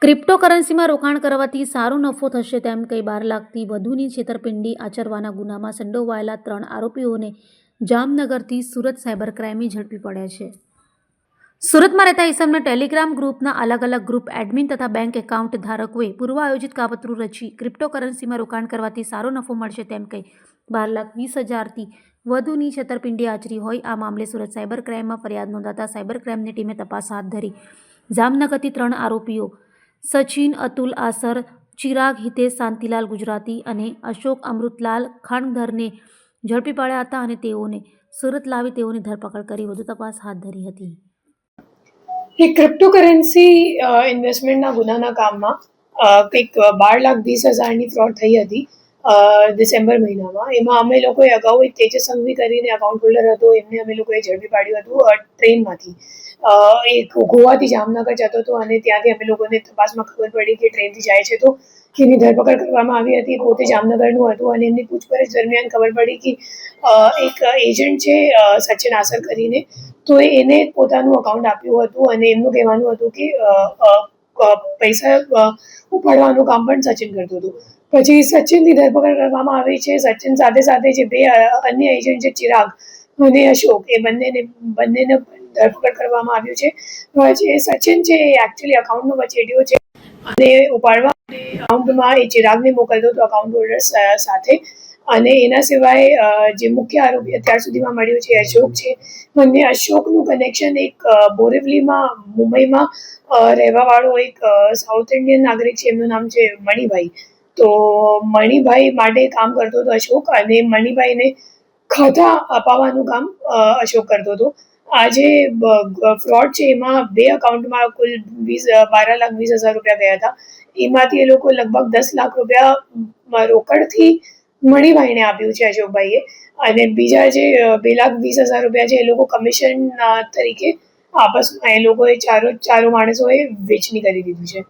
ક્રિપ્ટોકરન્સીમાં રોકાણ કરવાથી સારો નફો થશે તેમ કહી 12 લાખથી વધુની છેતરપિંડી આચરવાના ગુનામાં સંડોવાયેલા 3 આરોપીઓને જામનગરથી સુરત સાયબર ક્રાઇમે ઝડપી પડ્યા છે. સુરતમાં રહેતા ઈસમને ટેલિગ્રામ ગ્રુપના અલગ-અલગ ગ્રુપ એડમિન તથા બેંક એકાઉન્ટ ધારકોએ પૂર્વ આયોજિત કાવતરું રચી ક્રિપ્ટોકરન્સીમાં રોકાણ કરવાથી સારો નફો મળશે તેમ કહી 12,20,000થી વધુની છેતરપિંડી આચરી હોય. આ મામલે સુરત સાયબર ક્રાઇમમાં ફરિયાદ નોંધાતા સાયબર ક્રાઇમની ટીમે તપાસ હાથ ધરી જામનગરથી 3 આરોપીઓ સચિન અતુલ આસર, ચિરાગ હિતેશ શાંતિલાલ ગુજરાતી અને અશોક અમૃતલાલ ખાણધરને ઝડપી પાડ્યા હતા અને તેઓને સુરત લાવી તેઓની ધરપકડ કરી વધુ તપાસ હાથ ધરી હતી. એ ક્રિપ્ટોકરન્સી ઇન્વેસ્ટમેન્ટના ગુનાના કામમાં કંઈક 12,20,000ની ફ્રોડ થઈ હતી ડિસેમ્બર મહિનામાં. એમાં અમે લોકોએ અગાઉ એક તેજસ સંઘવી કરીને અકાઉન્ટ હોલ્ડર હતો, એમને અમે લોકોએ ઝડપી પાડ્યું હતું ટ્રેનમાંથી. એ ગોવાથી જામનગર જતો હતો અને ત્યાંથી અમે લોકોને તપાસમાં ખબર પડી કે ટ્રેનથી જાય છે, તો એની ધરપકડ કરવામાં આવી હતી. પોતે જામનગરનું હતું અને એમની પૂછપરછ દરમિયાન ખબર પડી કે એક એજન્ટ છે સચિન આસર કરીને, તો એને પોતાનું અકાઉન્ટ આપ્યું હતું અને એમનું કહેવાનું હતું કે પૈસા ઉપાડવાનું કામ પણ સચિન કરતું હતું. પછી સચિનની ધરપકડ કરવામાં આવી છે. સચિન સાથે સાથે જે 2 અન્ય એજન્ટ છે ચિરાગ અને અશોક, એ બંનેને ધરપકડ કરવામાં આવ્યું છે. જે સચિન છે એ એકચ્યુઅલી અકાઉન્ટનો વચેટિયો છે અને ઉપાડવા અકાઉન્ટમાં એ ચિરાગને મોકલતો હતો અકાઉન્ટ હોલ્ડર સાથે. અને એના સિવાય જે મુખ્ય આરોપી અત્યાર સુધીમાં મળ્યો છે અશોક છે, અને અશોકનું કનેક્શન એક બોરેવલીમાં મુંબઈમાં રહેવાવાળો એક સાઉથ ઇન્ડિયન નાગરિક છે, એમનું નામ છે મણિભાઈ. તો મણિભાઈ માટે કામ કરતો હતો અશોક, અને મણિભાઈને ખાતા અપાવવાનું કામ અશોક કરતો હતો. આ જે ફ્રોડ છે એમાં 2 અકાઉન્ટમાં કુલ 12,20,000 રૂપિયા ગયા હતા. એમાંથી એ લોકો લગભગ 10 લાખ રૂપિયા રોકડથી મણિભાઈને આપ્યું છે અશોકભાઈએ, અને બીજા જે 2,20,000 રૂપિયા છે એ લોકો કમિશન તરીકે આપસમાં એ લોકોએ ચારો માણસોએ વેચણી કરી દીધું છે.